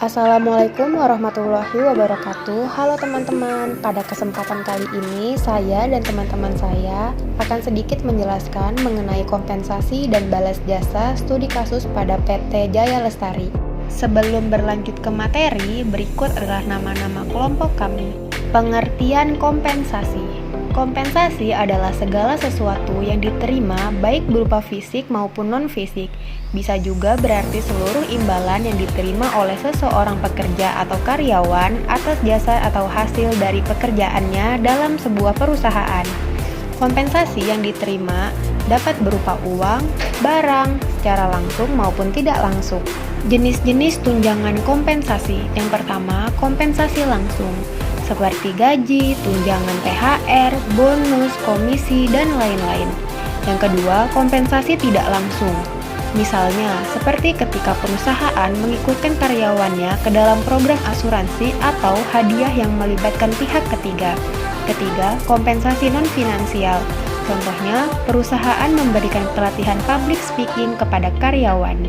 Assalamualaikum warahmatullahi wabarakatuh. Halo teman-teman, pada kesempatan kali ini saya dan teman-teman saya akan sedikit menjelaskan mengenai kompensasi dan balas jasa studi kasus pada PT Jaya Lestari. Sebelum berlanjut ke materi, berikut adalah nama-nama kelompok kami. Pengertian kompensasi. Kompensasi adalah segala sesuatu yang diterima baik berupa fisik maupun non-fisik. Bisa juga berarti seluruh imbalan yang diterima oleh seseorang pekerja atau karyawan atas jasa atau hasil dari pekerjaannya dalam sebuah perusahaan. Kompensasi yang diterima dapat berupa uang, barang, secara langsung maupun tidak langsung. Jenis-jenis tunjangan kompensasi. Yang pertama, kompensasi langsung, seperti gaji, tunjangan THR, bonus, komisi, dan lain-lain. Yang kedua, kompensasi tidak langsung. Misalnya, seperti ketika perusahaan mengikutkan karyawannya ke dalam program asuransi atau hadiah yang melibatkan pihak ketiga. Ketiga, kompensasi non-finansial. Contohnya, perusahaan memberikan pelatihan public speaking kepada karyawan.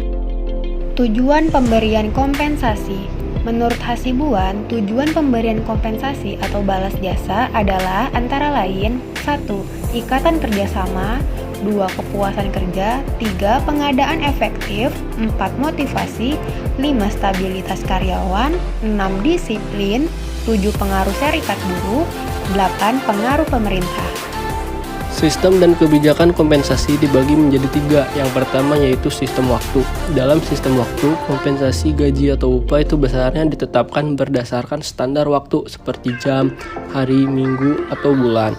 Tujuan pemberian kompensasi. Menurut Hasibuan, tujuan pemberian kompensasi atau balas jasa adalah antara lain 1. Ikatan kerjasama, 2. Kepuasan kerja, 3. Pengadaan efektif, 4. Motivasi, 5. Stabilitas karyawan, 6. Disiplin, 7. Pengaruh serikat buruh, 8. Pengaruh pemerintah. Sistem dan kebijakan kompensasi dibagi menjadi 3. Yang pertama yaitu sistem waktu. Dalam sistem waktu, kompensasi gaji atau upah itu besarnya ditetapkan berdasarkan standar waktu seperti jam, hari, minggu, atau bulan.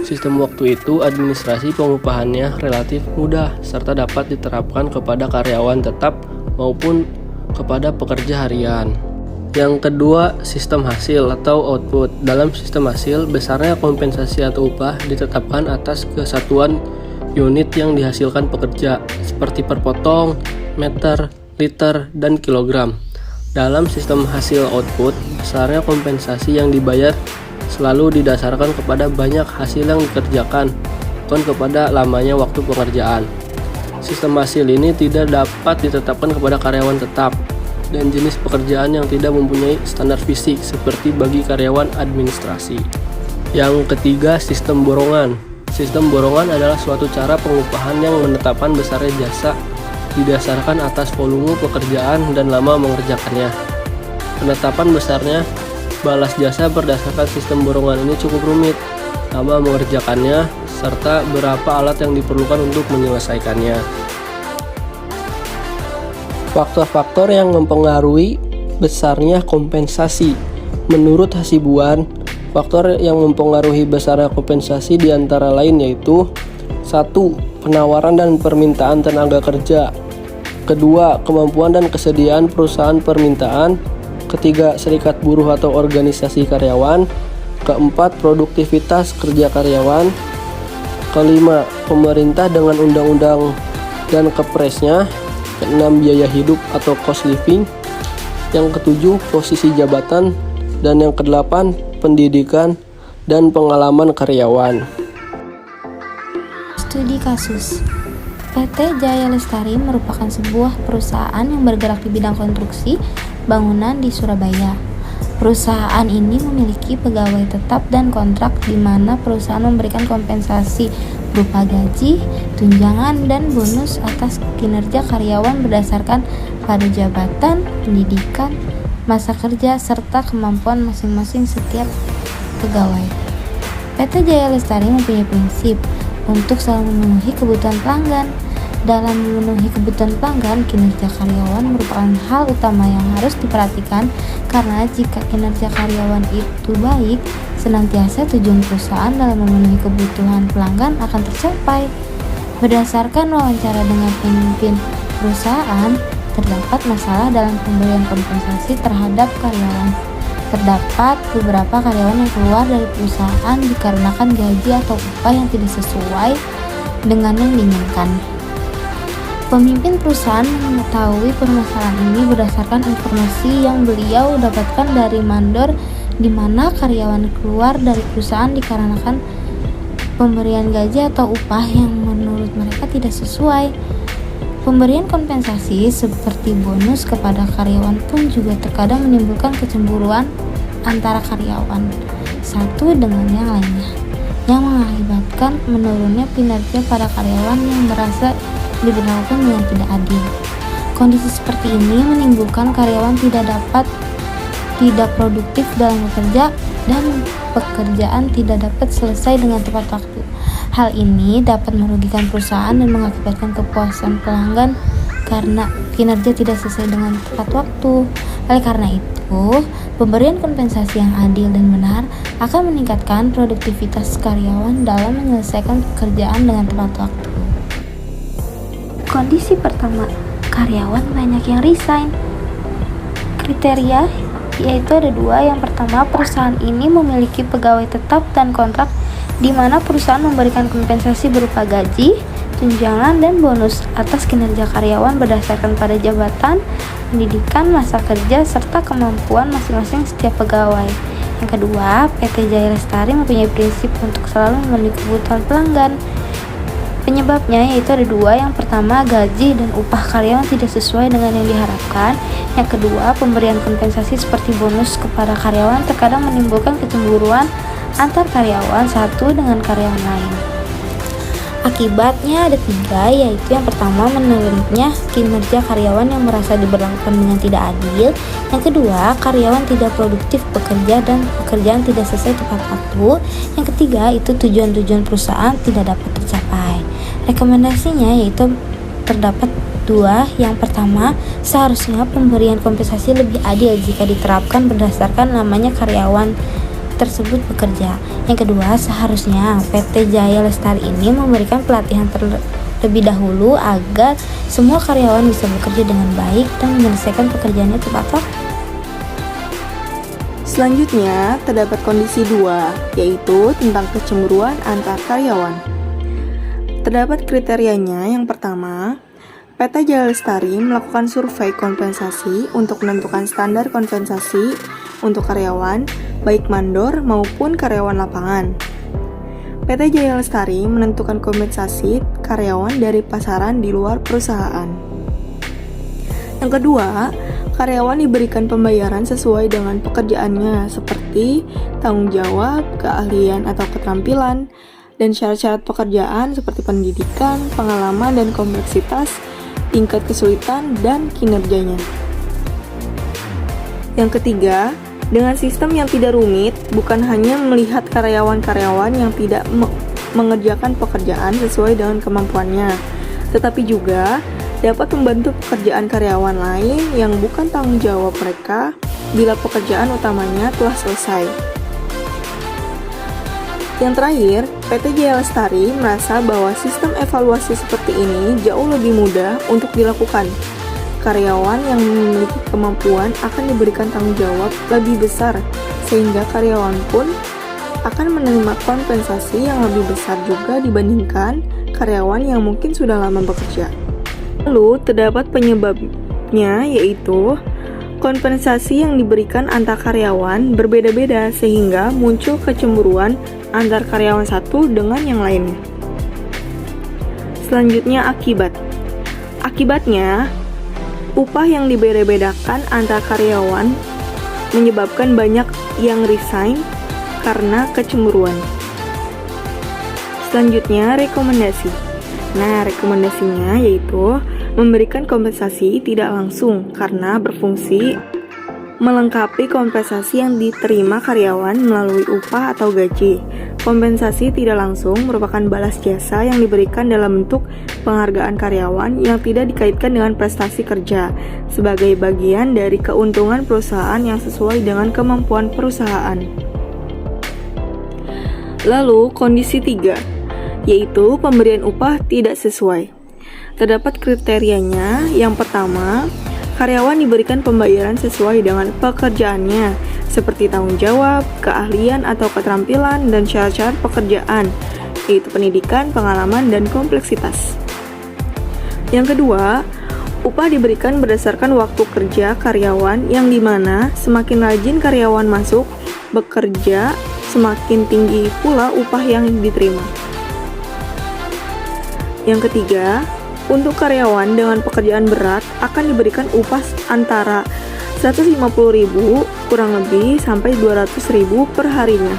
Sistem waktu itu administrasi pengupahannya relatif mudah serta dapat diterapkan kepada karyawan tetap maupun kepada pekerja harian. Yang kedua, sistem hasil atau output. Dalam sistem hasil, besarnya kompensasi atau upah ditetapkan atas kesatuan unit yang dihasilkan pekerja, seperti per potong, meter, liter, dan kilogram. Dalam sistem hasil output, besarnya kompensasi yang dibayar selalu didasarkan kepada banyak hasil yang dikerjakan, bukan kepada lamanya waktu pengerjaan. Sistem hasil ini tidak dapat ditetapkan kepada karyawan tetap dan jenis pekerjaan yang tidak mempunyai standar fisik seperti bagi karyawan administrasi. Yang ketiga, sistem borongan. Sistem borongan adalah suatu cara pengupahan yang menetapkan besarnya jasa didasarkan atas volume pekerjaan dan lama mengerjakannya. Penetapan besarnya balas jasa berdasarkan sistem borongan ini cukup rumit, lama mengerjakannya, serta berapa alat yang diperlukan untuk menyelesaikannya. Faktor-faktor yang mempengaruhi besarnya kompensasi. Menurut Hasibuan, faktor yang mempengaruhi besarnya kompensasi diantara lain yaitu 1. Penawaran dan permintaan tenaga kerja. Kedua, kemampuan dan kesediaan perusahaan permintaan. Ketiga, serikat buruh atau organisasi karyawan. Keempat, produktivitas kerja karyawan. Kelima, pemerintah dengan undang-undang dan kepresnya. Keenam, biaya hidup atau cost living. Yang ketujuh, posisi jabatan. Dan yang kedelapan, pendidikan dan pengalaman karyawan. Studi kasus. PT Jaya Lestari merupakan sebuah perusahaan yang bergerak di bidang konstruksi bangunan di Surabaya. Perusahaan ini memiliki pegawai tetap dan kontrak di mana perusahaan memberikan kompensasi berupa gaji, tunjangan, dan bonus atas kinerja karyawan berdasarkan pada jabatan, pendidikan, masa kerja, serta kemampuan masing-masing setiap pegawai. PT Jaya Lestari mempunyai prinsip untuk selalu memenuhi kebutuhan pelanggan. Dalam memenuhi kebutuhan pelanggan, kinerja karyawan merupakan hal utama yang harus diperhatikan karena jika kinerja karyawan itu baik, senantiasa tujuan perusahaan dalam memenuhi kebutuhan pelanggan akan tercapai. Berdasarkan wawancara dengan pemimpin perusahaan, terdapat masalah dalam pemberian kompensasi terhadap karyawan. Terdapat beberapa karyawan yang keluar dari perusahaan dikarenakan gaji atau upah yang tidak sesuai dengan yang diinginkan. Pemimpin perusahaan mengetahui permasalahan ini berdasarkan informasi yang beliau dapatkan dari mandor di mana karyawan keluar dari perusahaan dikarenakan pemberian gaji atau upah yang menurut mereka tidak sesuai. Pemberian kompensasi seperti bonus kepada karyawan pun juga terkadang menimbulkan kecemburuan antara karyawan satu dengan yang lainnya, yang mengakibatkan menurunnya kinerja para karyawan yang merasa diberlakukan dengan tidak adil. Kondisi seperti ini menimbulkan karyawan tidak produktif dalam bekerja dan pekerjaan tidak dapat selesai dengan tepat waktu. Hal ini dapat merugikan perusahaan dan mengakibatkan kepuasan pelanggan karena kinerja tidak sesuai dengan tepat waktu. Oleh karena itu, pemberian kompensasi yang adil dan benar akan meningkatkan produktivitas karyawan dalam menyelesaikan pekerjaan dengan tepat waktu. Kondisi pertama, karyawan banyak yang resign. Kriteria yaitu ada dua. Yang pertama, perusahaan ini memiliki pegawai tetap dan kontrak di mana perusahaan memberikan kompensasi berupa gaji, tunjangan, dan bonus atas kinerja karyawan berdasarkan pada jabatan, pendidikan, masa kerja, serta kemampuan masing-masing setiap pegawai. Yang kedua, PT Jaya Lestari mempunyai prinsip untuk selalu memenuhi kebutuhan pelanggan. Penyebabnya yaitu ada dua. Yang pertama, gaji dan upah karyawan tidak sesuai dengan yang diharapkan. Yang kedua, pemberian kompensasi seperti bonus kepada karyawan terkadang menimbulkan kecemburuan antar karyawan satu dengan karyawan lain. Akibatnya ada tiga, yaitu yang pertama, menurunnya kinerja karyawan yang merasa diberlakukan dengan tidak adil. Yang kedua, karyawan tidak produktif bekerja dan pekerjaan tidak selesai tepat waktu. Yang ketiga, itu tujuan-tujuan perusahaan tidak dapat tercapai. Rekomendasinya yaitu terdapat dua. Yang pertama, seharusnya pemberian kompensasi lebih adil jika diterapkan berdasarkan namanya karyawan tersebut bekerja. Yang kedua, seharusnya PT Jaya Lestari ini memberikan pelatihan terlebih dahulu agar semua karyawan bisa bekerja dengan baik dan menyelesaikan pekerjaannya tepat waktu. Selanjutnya, terdapat kondisi 2, yaitu tentang kecemburuan antar karyawan. Terdapat kriterianya. Yang pertama, PT Jaya Lestari melakukan survei kompensasi untuk menentukan standar kompensasi untuk karyawan, baik mandor maupun karyawan lapangan. PT Jaya Lestari menentukan kompensasi karyawan dari pasaran di luar perusahaan. Yang kedua, karyawan diberikan pembayaran sesuai dengan pekerjaannya seperti tanggung jawab, keahlian atau keterampilan, dan syarat-syarat pekerjaan seperti pendidikan, pengalaman, dan kompleksitas, tingkat kesulitan, dan kinerjanya. Yang ketiga, dengan sistem yang tidak rumit, bukan hanya melihat karyawan-karyawan yang tidak mengerjakan pekerjaan sesuai dengan kemampuannya, tetapi juga dapat membantu pekerjaan karyawan lain yang bukan tanggung jawab mereka bila pekerjaan utamanya telah selesai. Yang terakhir, PT Jaya Lestari merasa bahwa sistem evaluasi seperti ini jauh lebih mudah untuk dilakukan. Karyawan yang memiliki kemampuan akan diberikan tanggung jawab lebih besar, sehingga karyawan pun akan menerima kompensasi yang lebih besar juga dibandingkan karyawan yang mungkin sudah lama bekerja. Lalu, terdapat penyebabnya, yaitu kompensasi yang diberikan antar karyawan berbeda-beda sehingga muncul kecemburuan antar karyawan satu dengan yang lainnya. Selanjutnya, akibatnya upah yang dibeda-bedakan antar karyawan menyebabkan banyak yang resign karena kecemburuan. Selanjutnya, rekomendasi. Nah, rekomendasinya yaitu memberikan kompensasi tidak langsung karena berfungsi melengkapi kompensasi yang diterima karyawan melalui upah atau gaji. Kompensasi tidak langsung merupakan balas jasa yang diberikan dalam bentuk penghargaan karyawan yang tidak dikaitkan dengan prestasi kerja, sebagai bagian dari keuntungan perusahaan yang sesuai dengan kemampuan perusahaan. Lalu, kondisi 3, yaitu pemberian upah tidak sesuai. Terdapat kriterianya. Yang pertama, karyawan diberikan pembayaran sesuai dengan pekerjaannya, seperti tanggung jawab, keahlian atau keterampilan, dan syarat-syarat pekerjaan, yaitu pendidikan, pengalaman, dan kompleksitas. Yang kedua, upah diberikan berdasarkan waktu kerja karyawan, yang dimana semakin rajin karyawan masuk bekerja, semakin tinggi pula upah yang diterima. Yang ketiga, Untuk karyawan dengan pekerjaan berat akan diberikan upah antara 150.000 kurang lebih sampai 200.000 per harinya.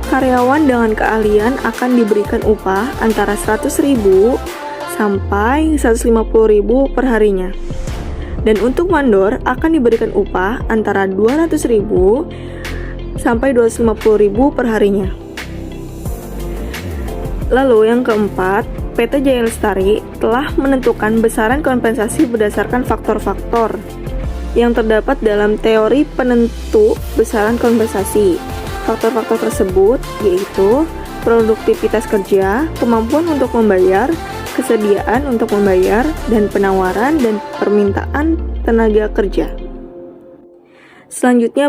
Karyawan dengan keahlian akan diberikan upah antara 100.000 sampai 150.000 per harinya. Dan untuk mandor akan diberikan upah antara 200.000 sampai 250.000 per harinya. Lalu yang keempat, PT Jaya Lestari telah menentukan besaran kompensasi berdasarkan faktor-faktor yang terdapat dalam teori penentu besaran kompensasi. Faktor-faktor tersebut yaitu produktivitas kerja, kemampuan untuk membayar, kesediaan untuk membayar, dan penawaran dan permintaan tenaga kerja. Selanjutnya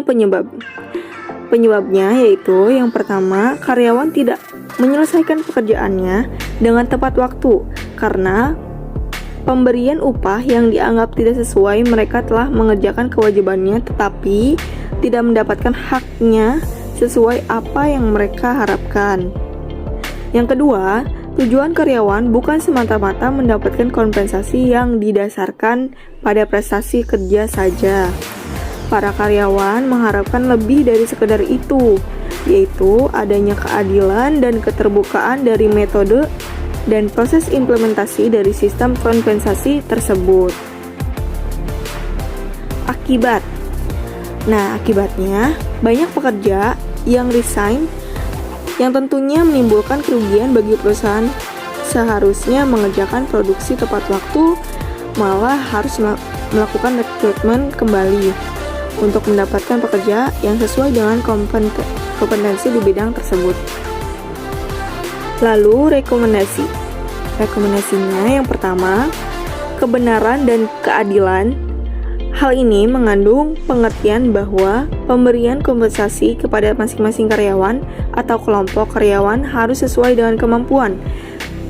Penyebabnya yaitu yang pertama, karyawan tidak menyelesaikan pekerjaannya dengan tepat waktu karena pemberian upah yang dianggap tidak sesuai. Mereka telah mengerjakan kewajibannya tetapi tidak mendapatkan haknya sesuai apa yang mereka harapkan. Yang kedua, tujuan karyawan bukan semata-mata mendapatkan kompensasi yang didasarkan pada prestasi kerja saja. Para karyawan mengharapkan lebih dari sekedar itu, yaitu adanya keadilan dan keterbukaan dari metode dan proses implementasi dari sistem kompensasi tersebut. Akibat. Nah, akibatnya banyak pekerja yang resign yang tentunya menimbulkan kerugian bagi perusahaan. Seharusnya mengerjakan produksi tepat waktu, malah harus melakukan rekrutmen kembali untuk mendapatkan pekerja yang sesuai dengan kompetensi di bidang tersebut. Lalu rekomendasi. Rekomendasinya yang pertama, kebenaran dan keadilan. Hal ini mengandung pengertian bahwa pemberian kompensasi kepada masing-masing karyawan atau kelompok karyawan harus sesuai dengan kemampuan,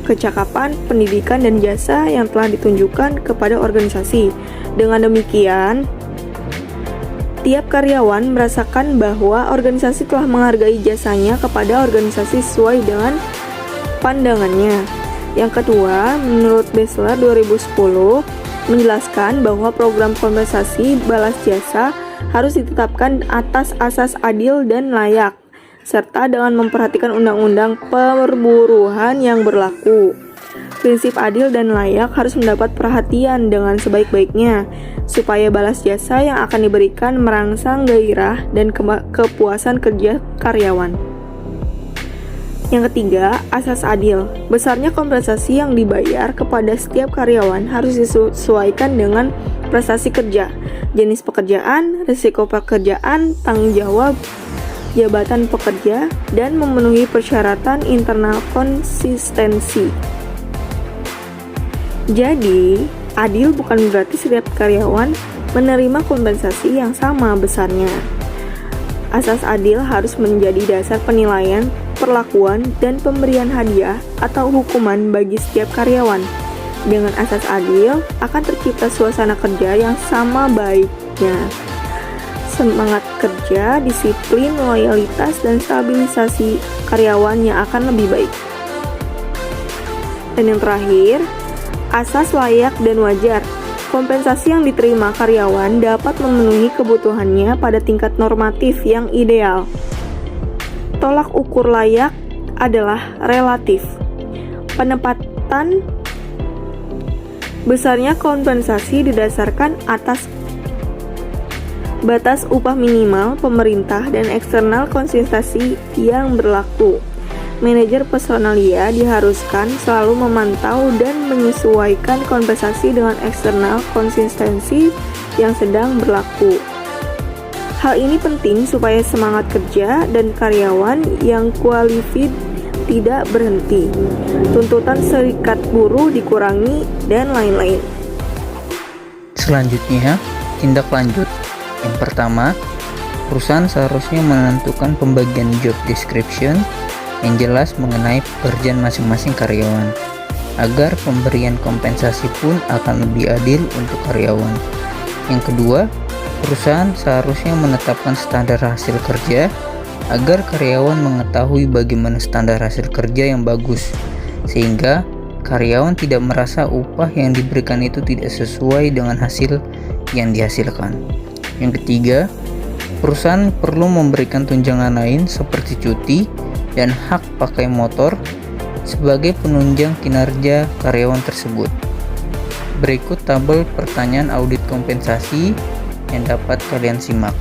kecakapan, pendidikan, dan jasa yang telah ditunjukkan kepada organisasi. Dengan demikian, tiap karyawan merasakan bahwa organisasi telah menghargai jasanya kepada organisasi sesuai dengan pandangannya. Yang kedua, menurut Besler 2010 menjelaskan bahwa program kompensasi balas jasa harus ditetapkan atas asas adil dan layak, serta dengan memperhatikan undang-undang perburuhan yang berlaku. Prinsip adil dan layak harus mendapat perhatian dengan sebaik-baiknya, supaya balas jasa yang akan diberikan merangsang gairah dan kepuasan kerja karyawan. Yang ketiga, asas adil. Besarnya kompensasi yang dibayar kepada setiap karyawan harus disesuaikan dengan prestasi kerja, jenis pekerjaan, risiko pekerjaan, tanggung jawab jabatan pekerja, dan memenuhi persyaratan internal konsistensi. Jadi, adil bukan berarti setiap karyawan menerima kompensasi yang sama besarnya. Asas adil harus menjadi dasar penilaian, perlakuan, dan pemberian hadiah atau hukuman bagi setiap karyawan. Dengan asas adil, akan tercipta suasana kerja yang sama baiknya. Semangat kerja, disiplin, loyalitas, dan stabilisasi karyawan yang akan lebih baik. Dan yang terakhir, asas layak dan wajar. Kompensasi yang diterima karyawan dapat memenuhi kebutuhannya pada tingkat normatif yang ideal. Tolak ukur layak adalah relatif. Penempatan besarnya kompensasi didasarkan atas batas upah minimal pemerintah dan eksternal konsistensi yang berlaku. Manajer personalia diharuskan selalu memantau dan menyesuaikan kompensasi dengan eksternal konsistensi yang sedang berlaku. Hal ini penting supaya semangat kerja dan karyawan yang kualified tidak berhenti, tuntutan serikat buruh dikurangi, dan lain-lain. Selanjutnya, tindak lanjut. Yang pertama, perusahaan seharusnya menentukan pembagian job description yang jelas mengenai pekerjaan masing-masing karyawan, agar pemberian kompensasi pun akan lebih adil untuk karyawan. Yang kedua, perusahaan seharusnya menetapkan standar hasil kerja agar karyawan mengetahui bagaimana standar hasil kerja yang bagus, sehingga karyawan tidak merasa upah yang diberikan itu tidak sesuai dengan hasil yang dihasilkan. Yang ketiga, perusahaan perlu memberikan tunjangan lain seperti cuti dan hak pakai motor sebagai penunjang kinerja karyawan tersebut. Berikut tabel pertanyaan audit kompensasi yang dapat kalian simak.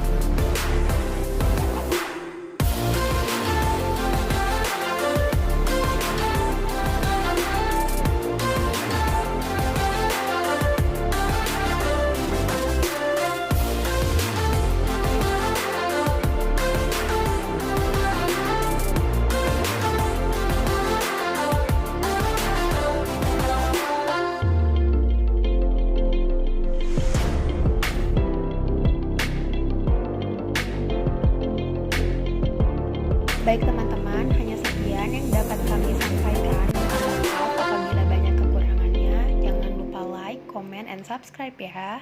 Baik teman-teman, hanya sekian yang dapat kami sampaikan. Mohon maaf apabila banyak kekurangannya. Jangan lupa like, comment, and subscribe ya.